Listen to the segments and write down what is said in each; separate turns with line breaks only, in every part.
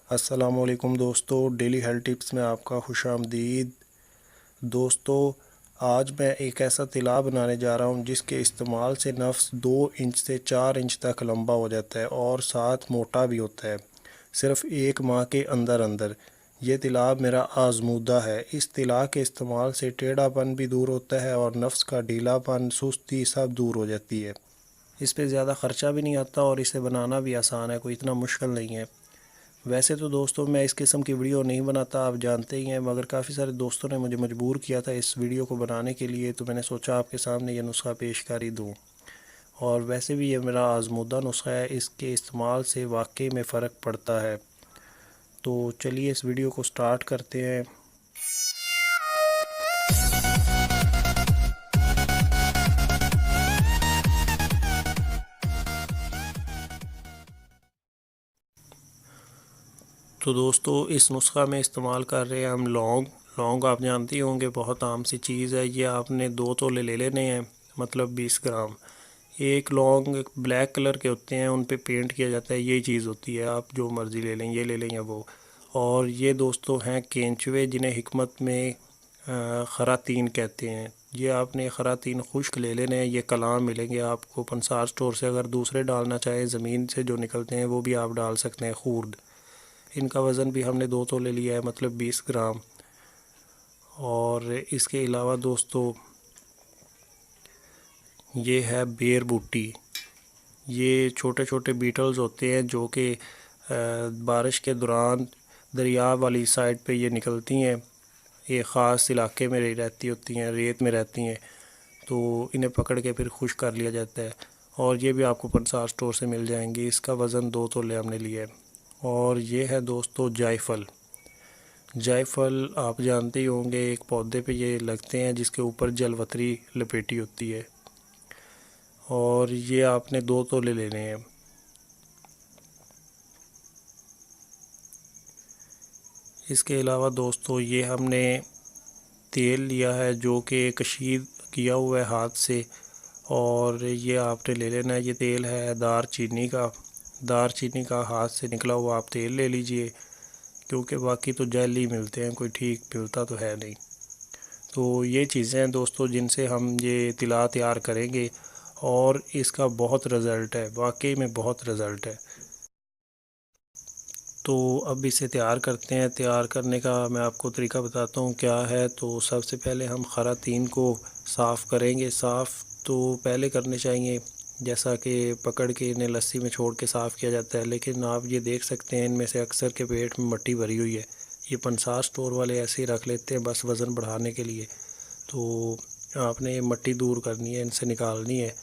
अस्सलामुअलैकुम दोस्तों, daily health tips में आपका खुशामदीद। दोस्तों, आज मैं एक ऐसा तिला बनाने जा रहा हूं जिसके इस्तेमाल से नफ्स 2 इंच से 4 इंच तक लंबा हो जाता है और साथ मोटा भी होता है, सिर्फ 1 माह के अंदर अंदर। ये तिला मेरा आजमूदा है। इस तिला के इस्तेमाल से टेढ़ापन भी दूर होता है और नफ्स का ढीलापन, सुस्ती सब दूर हो जाती है। इस पे ज़्यादा ख़र्चा भी नहीं आता और इसे बनाना भी आसान है, कोई इतना मुश्किल नहीं है। वैसे तो दोस्तों मैं इस किस्म की वीडियो नहीं बनाता, आप जानते ही हैं, मगर काफ़ी सारे दोस्तों ने मुझे मजबूर किया था इस वीडियो को बनाने के लिए, तो मैंने सोचा आपके सामने ये नुस्खा पेशकारी दूँ। और वैसे भी ये मेरा आजमूदा नुस्खा है, इसके इस्तेमाल से वाकई में फ़र्क पड़ता है। तो चलिए इस वीडियो को स्टार्ट करते हैं। तो दोस्तों इस नुस्खा में इस्तेमाल कर रहे हैं हम लौंग। लौंग आप जानते ही होंगे, बहुत आम सी चीज़ है। ये आपने 2 तोले ले लेने हैं, मतलब 20 ग्राम। एक लौंग ब्लैक कलर के होते हैं, उन पे पेंट किया जाता है, यही चीज़ होती है। आप जो मर्ज़ी ले लें, ये ले लें या वो। और ये दोस्तों हैं केंचुए, जिन्हें हिकमत में खरातीन कहते हैं। ये आपने खरातीन खुश्क ले लेने हैं, ये कलाम मिलेंगे आपको पंसार स्टोर से। अगर दूसरे डालना चाहें ज़मीन से जो निकलते हैं, वो भी आप डाल सकते हैं, खूर्द। इनका वज़न भी हमने 2 तोले लिया है, मतलब 20 ग्राम। और इसके अलावा दोस्तों ये है बेर बूटी। ये छोटे छोटे बीटल्स होते हैं जो कि बारिश के दौरान दरिया वाली साइड पे ये निकलती हैं। ये ख़ास इलाके में रहती होती हैं, रेत में रहती हैं, तो इन्हें पकड़ के फिर खुश कर लिया जाता है। और ये भी आपको पंसार स्टोर से मिल जाएंगी। इसका वज़न 2 तोले हमने लिया है। और ये है दोस्तों जायफल। जायफल आप जानते ही होंगे, एक पौधे पे ये लगते हैं जिसके ऊपर जलवतरी लपेटी होती है। और ये आपने 2 तोले लेने हैं। इसके अलावा दोस्तों ये हमने तेल लिया है जो कि कशीद किया हुआ है हाथ से, और ये आपने ले लेना है। ये तेल है दारचीनी का। दारचीनी का हाथ से निकला हुआ आप तेल ले लीजिए, क्योंकि बाकी तो जेल ही मिलते हैं, कोई ठीक मिलता तो है नहीं। तो ये चीज़ें हैं दोस्तों जिनसे हम ये तिला तैयार करेंगे, और इसका बहुत रिज़ल्ट है, वाकई में बहुत रिज़ल्ट है। तो अब इसे तैयार करते हैं। तैयार करने का मैं आपको तरीका बताता हूँ क्या है। तो सबसे पहले हम खरातीन को साफ़ करेंगे। साफ़ तो पहले करने चाहिए, जैसा कि पकड़ के इन्हें लस्सी में छोड़ के साफ़ किया जाता है, लेकिन आप ये देख सकते हैं इनमें से अक्सर के पेट में मट्टी भरी हुई है। ये पंसार स्टोर वाले ऐसे ही रख लेते हैं बस वज़न बढ़ाने के लिए। तो आपने ये मट्टी दूर करनी है, इनसे निकालनी है।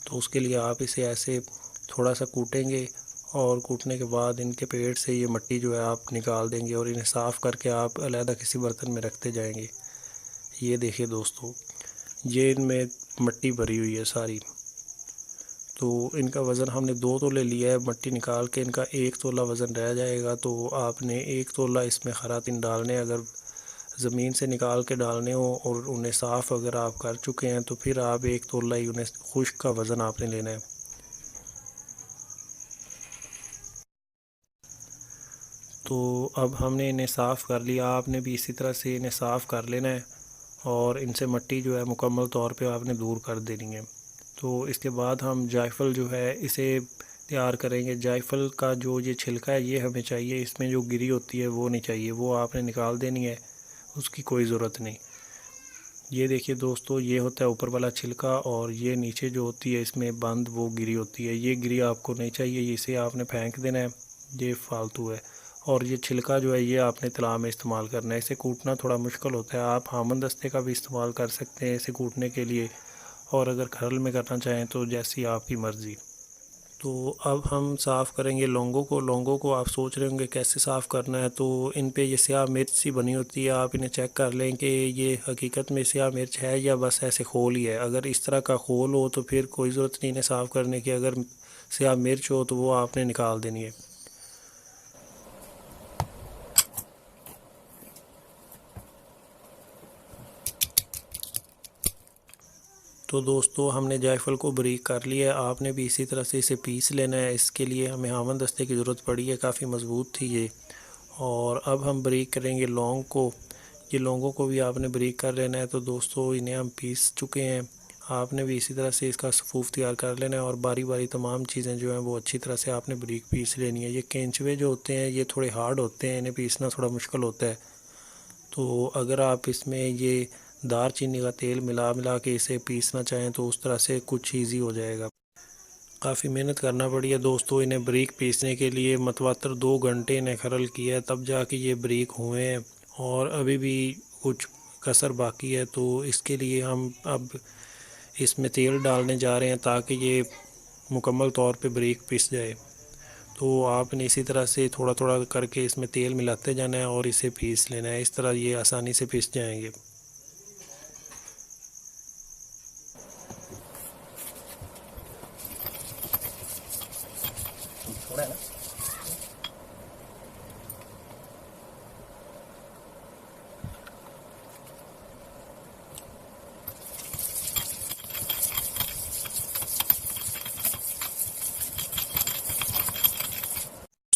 तो उसके लिए आप इसे ऐसे थोड़ा सा कूटेंगे, और कूटने के बाद इनके पेट से ये मट्टी जो है आप निकाल देंगे, और इन्हें साफ़ करके आप अलहदा किसी बर्तन में रखते जाएंगे। ये देखिए दोस्तों, ये इनमें मट्टी भरी हुई है सारी। तो इनका वज़न हमने 2 तोले लिया है। मट्टी निकाल के इनका 1 तोला वज़न रह जाएगा। तो आपने 1 तोला इसमें खरातीन डालने, अगर ज़मीन से निकाल के डालने हो और उन्हें साफ़ अगर आप कर चुके हैं, तो फिर आप 1 तोला ही उन्हें खुश्क का वज़न आपने लेना है। तो अब हमने इन्हें साफ़ कर लिया, आपने भी इसी तरह से इन्हें साफ़ कर लेना है, और इनसे मट्टी जो है मुकम्मल तौर पे आपने दूर कर देनी है। तो इसके बाद हम जायफल जो है इसे तैयार करेंगे। जायफल का जो ये छिलका है ये हमें चाहिए, इसमें जो गिरी होती है वो नहीं चाहिए, वो आपने निकाल देनी है, उसकी कोई ज़रूरत नहीं। ये देखिए दोस्तों, ये होता है ऊपर वाला छिलका, और ये नीचे जो होती है इसमें बंद वो गिरी होती है। ये गिरी आपको नहीं चाहिए, इसे आपने फेंक देना है, ये फालतू है। और ये छिलका जो है ये आपने तला में इस्तेमाल करना है। इसे कूटना थोड़ा मुश्किल होता है, आप हामन दस्ते का भी इस्तेमाल कर सकते हैं इसे कूटने के लिए, और अगर खरल में करना चाहें तो जैसी आपकी मर्ज़ी। तो अब हम साफ़ करेंगे लौंगों को। लौंगों को आप सोच रहे होंगे कैसे साफ़ करना है, तो इन पे ये स्याह मिर्च सी बनी होती है, आप इन्हें चेक कर लें कि ये हकीकत में स्याह मिर्च है या बस ऐसे खोल ही है। अगर इस तरह का खोल हो तो फिर कोई ज़रूरत नहीं इन्हें साफ़ करने की, अगर स्याह मिर्च हो तो वो आपने निकाल देनी है। तो दोस्तों हमने जायफल को बारीक कर लिया है, आपने भी इसी तरह से इसे पीस लेना है। इसके लिए हमें हामन दस्ते की ज़रूरत पड़ी है, काफ़ी मज़बूत थी ये। और अब हम बारीक करेंगे लौंग को। ये लौंगों को भी आपने बारीक कर लेना है। तो दोस्तों इन्हें हम पीस चुके हैं। आपने भी इसी तरह से इसका सफ़ूफ तैयार कर लेना है और बारी बारी तमाम चीज़ें जो हैं वो अच्छी तरह से आपने बारीक पीस लेनी है। ये केंचुए जो होते हैं ये थोड़े हार्ड होते हैं, इन्हें पीसना थोड़ा मुश्किल होता है। तो अगर आप इसमें ये दार चीनी का तेल मिला मिला के इसे पीसना चाहें तो उस तरह से कुछ ईजी हो जाएगा। काफ़ी मेहनत करना पड़ी है दोस्तों इन्हें बारीक पीसने के लिए। मतवातर 2 घंटे इन्हें खरल किया है तब जाके ये बारीक हुए हैं और अभी भी कुछ कसर बाकी है। तो इसके लिए हम अब इसमें तेल डालने जा रहे हैं ताकि ये मुकम्मल तौर पे बारीक पिस जाए। तो आपने इसी तरह से थोड़ा थोड़ा करके इसमें तेल मिलाते जाना है और इसे पीस लेना है। इस तरह ये आसानी से पिस जाएंगे।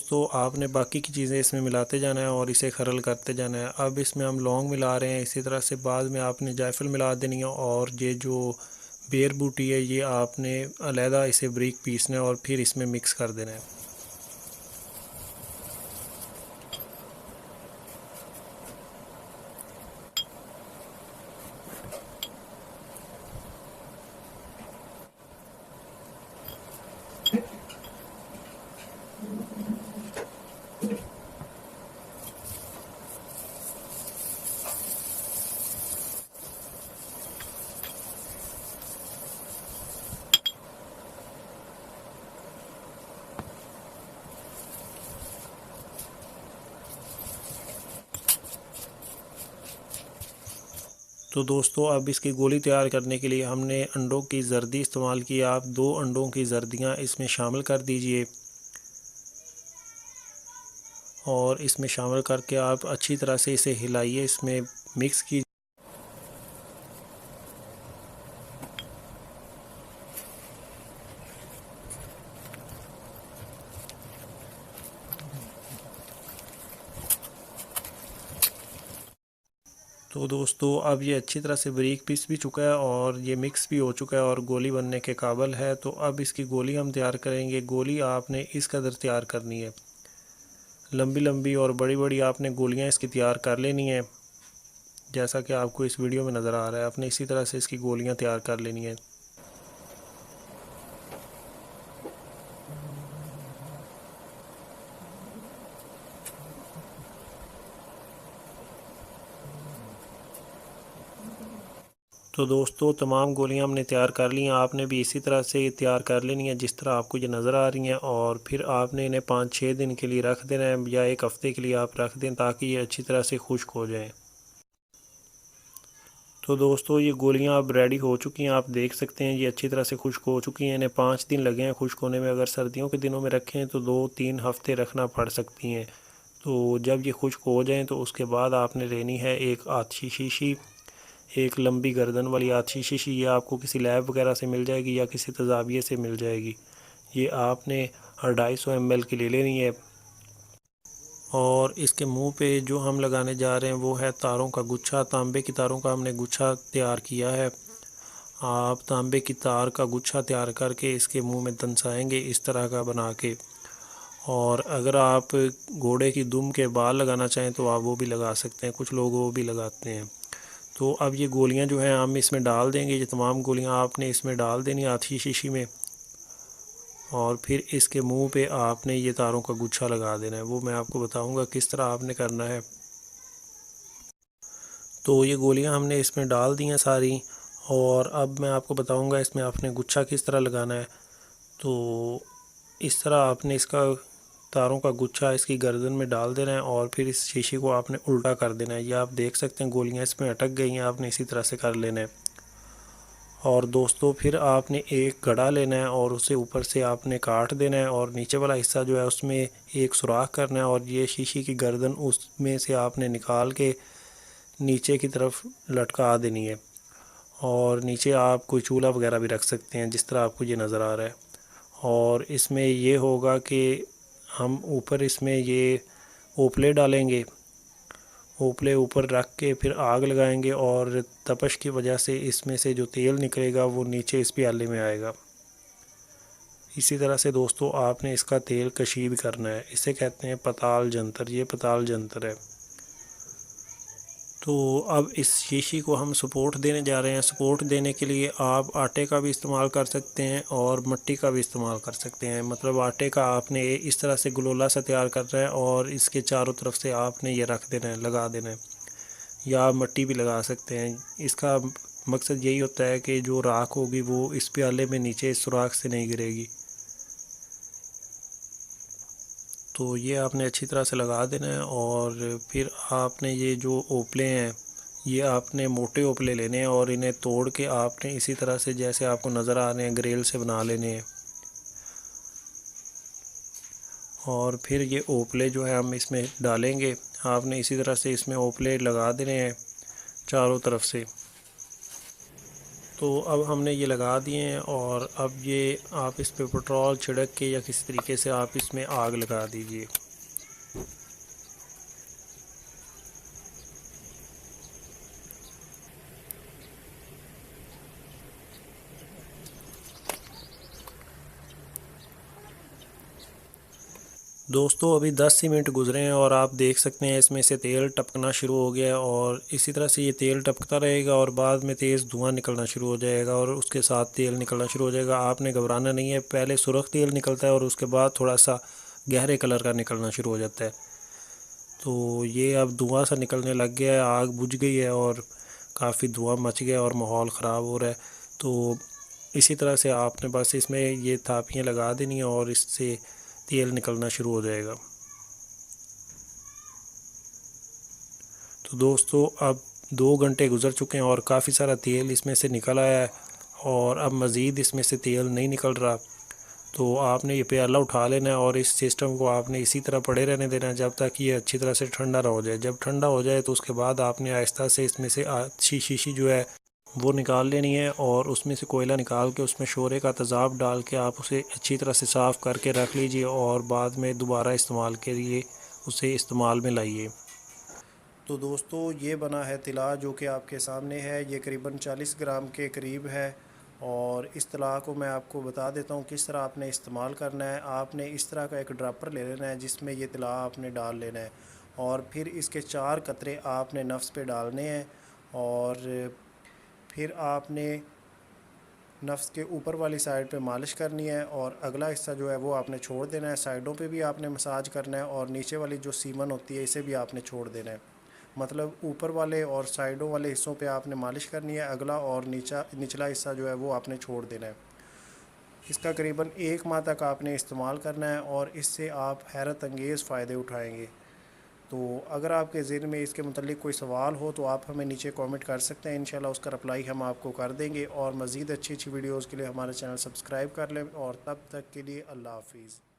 तो आपने बाकी की चीज़ें इसमें मिलाते जाना है और इसे खरल करते जाना है। अब इसमें हम लौंग मिला रहे हैं, इसी तरह से बाद में आपने जायफल मिला देनी है और ये जो बेर बूटी है ये आपने अलहदा इसे बारीक पीसना है और फिर इसमें मिक्स कर देना है। तो दोस्तों अब इसकी गोली तैयार करने के लिए हमने अंडों की जर्दी इस्तेमाल की। आप 2 अंडों की जर्दियाँ इसमें शामिल कर दीजिए और इसमें शामिल करके आप अच्छी तरह से इसे हिलाइए, इसमें मिक्स कीजिए। तो दोस्तों अब ये अच्छी तरह से बारीक पीस भी चुका है और ये मिक्स भी हो चुका है और गोली बनने के काबिल है। तो अब इसकी गोली हम तैयार करेंगे। गोली आपने इस कदर तैयार करनी है, लंबी लंबी और बड़ी बड़ी आपने गोलियां इसकी तैयार कर लेनी है जैसा कि आपको इस वीडियो में नज़र आ रहा है। आपने इसी तरह से इसकी गोलियां तैयार कर लेनी है। तो दोस्तों तमाम गोलियां हमने तैयार कर ली हैं। आपने भी इसी तरह से तैयार कर लेनी है जिस तरह आपको ये नज़र आ रही हैं और फिर आपने इन्हें 5-6 दिन के लिए रख देना है या 1 हफ़्ते के लिए आप रख दें ताकि ये अच्छी तरह से खुश्क हो जाएं। तो दोस्तों ये गोलियां अब रेडी हो चुकी हैं, आप देख सकते हैं ये अच्छी तरह से खुश्क हो चुकी हैं। इन्हें 5 दिन लगे हैं खुश्क होने में। अगर सर्दियों के दिनों में रखें तो 2-3 हफ़्ते रखना पड़ सकती हैं। तो जब ये खुश्क हो जाएं तो उसके बाद आपने लेनी है एक आछी शीशी, एक लंबी गर्दन वाली आछी शीशी। ये आपको किसी लैब वगैरह से मिल जाएगी या किसी तजाविये से मिल जाएगी। ये आपने 250 ml की ले लेनी है और इसके मुंह पे जो हम लगाने जा रहे हैं वो है तारों का गुच्छा। तांबे की तारों का हमने गुच्छा तैयार किया है। आप तांबे की तार का गुच्छा तैयार करके इसके मुंह में दंसाएंगे इस तरह का बना के। और अगर आप घोड़े की दुम के बाल लगाना चाहें तो आप वो भी लगा सकते हैं, कुछ लोग वो भी लगाते हैं। तो अब ये गोलियां जो हैं हम इसमें डाल देंगे। ये तमाम गोलियां आपने इसमें डाल देनी आधी शीशी में और फिर इसके मुंह पे आपने ये तारों का गुच्छा लगा देना है। वो मैं आपको बताऊंगा किस तरह आपने करना है। तो ये गोलियां हमने इसमें डाल दी हैं सारी और अब मैं आपको बताऊंगा इसमें आपने गुच्छा किस तरह लगाना है। तो इस तरह आपने इसका तारों का गुच्छा इसकी गर्दन में डाल देना है और फिर इस शीशी को आपने उल्टा कर देना है। ये आप देख सकते हैं गोलियां इसमें अटक गई हैं, आपने इसी तरह से कर लेना है। और दोस्तों फिर आपने एक घड़ा लेना है और उसे ऊपर से आपने काट देना है और नीचे वाला हिस्सा जो है उसमें एक सुराख करना है और ये शीशी की गर्दन उसमें से आपने निकाल के नीचे की तरफ लटका देनी है। और नीचे आप कोई चूल्हा वगैरह भी रख सकते हैं जिस तरह आपको ये नज़र आ रहा है। और इसमें ये होगा कि हम ऊपर इसमें ये ओपले डालेंगे, ओपले ऊपर रख के फिर आग लगाएंगे और तपश की वजह से इसमें से जो तेल निकलेगा वो नीचे इस प्याले में आएगा। इसी तरह से दोस्तों आपने इसका तेल कशीब करना है। इसे कहते हैं पताल जंतर, ये पताल जंतर है। तो अब इस शीशी को हम सपोर्ट देने जा रहे हैं। सपोर्ट देने के लिए आप आटे का भी इस्तेमाल कर सकते हैं और मिट्टी का भी इस्तेमाल कर सकते हैं। मतलब आटे का आपने इस तरह से गलोला सा तैयार करना है और इसके चारों तरफ से आपने ये रख देना है, लगा देना है, या मिट्टी भी लगा सकते हैं। इसका मकसद यही होता है कि जो राख होगी वो इस प्याले में नीचे इस सुराख से नहीं गिरेगी। तो ये आपने अच्छी तरह से लगा देना है और फिर आपने ये जो ओपले हैं ये आपने मोटे ओपले लेने हैं और इन्हें तोड़ के आपने इसी तरह से जैसे आपको नज़र आ रहे हैं ग्रेल से बना लेने हैं। और फिर ये ओपले जो है हम इसमें डालेंगे। आपने इसी तरह से इसमें ओपले लगा देने हैं चारों तरफ से। तो अब हमने ये लगा दिए हैं और अब ये आप इस पे पेट्रोल छिड़क के या किसी तरीके से आप इसमें आग लगा दीजिए। दोस्तों अभी 10 ही मिनट गुजरे हैं और आप देख सकते हैं इसमें से तेल टपकना शुरू हो गया है और इसी तरह से ये तेल टपकता रहेगा और बाद में तेज़ धुआं निकलना शुरू हो जाएगा और उसके साथ तेल निकलना शुरू हो जाएगा। आपने घबराना नहीं है, पहले सुर्ख तेल निकलता है और उसके बाद थोड़ा सा गहरे कलर का निकलना शुरू हो जाता है। तो ये अब धुआं सा निकलने लग गया है, आग बुझ गई है और काफ़ी धुआं मच गया और माहौल ख़राब हो रहा है। तो इसी तरह से आपने बस इसमें ये थापियाँ लगा देनी है और इससे तेल निकलना शुरू हो जाएगा। तो दोस्तों अब 2 घंटे गुजर चुके हैं और काफ़ी सारा तेल इसमें से निकल आया है और अब मज़ीद इसमें से तेल नहीं निकल रहा। तो आपने ये प्याला उठा लेना है और इस सिस्टम को आपने इसी तरह पड़े रहने देना है जब तक ये अच्छी तरह से ठंडा ना हो जाए। जब ठंडा हो जाए तो उसके बाद आपने आहिस्ता से इसमें से अच्छी शीशी जो है वो निकाल लेनी है और उसमें से कोयला निकाल के उसमें शोरे का तेज़ाब डाल के आप उसे अच्छी तरह से साफ़ करके रख लीजिए और बाद में दोबारा इस्तेमाल के लिए उसे इस्तेमाल में लाइए। तो दोस्तों ये बना है तिला जो कि आपके सामने है। ये करीबन 40 ग्राम के करीब है और इस तिला को मैं आपको बता देता हूँ किस तरह आपने इस्तेमाल करना है। आपने इस तरह का एक ड्रापर ले लेना है जिसमें ये तिला आपने डाल लेना है और फिर इसके 4 कतरे आपने नफ्स पे डालने हैं और फिर आपने नफ्स के ऊपर वाली साइड पे मालिश करनी है और अगला हिस्सा जो है वो आपने छोड़ देना है। साइडों पे भी आपने मसाज करना है और नीचे वाली जो सीमन होती है इसे भी आपने छोड़ देना है। मतलब ऊपर वाले और साइडों वाले हिस्सों पे आपने मालिश करनी है, अगला और निचला हिस्सा जो है वो आपने छोड़ देना है। इसका करीबन 1 माह तक आपने इस्तेमाल करना है और इससे आप हैरत अंगेज़ फ़ायदे उठाएँगे। तो अगर आपके ज़हन में इसके मुतल्लिक़ कोई सवाल हो तो आप हमें नीचे कमेंट कर सकते हैं, इंशाल्लाह उसका रिप्लाई हम आपको कर देंगे। और मज़ीद अच्छी अच्छी वीडियोज़ के लिए हमारा चैनल सब्सक्राइब कर लें और तब तक के लिए अल्लाह हाफ़िज़।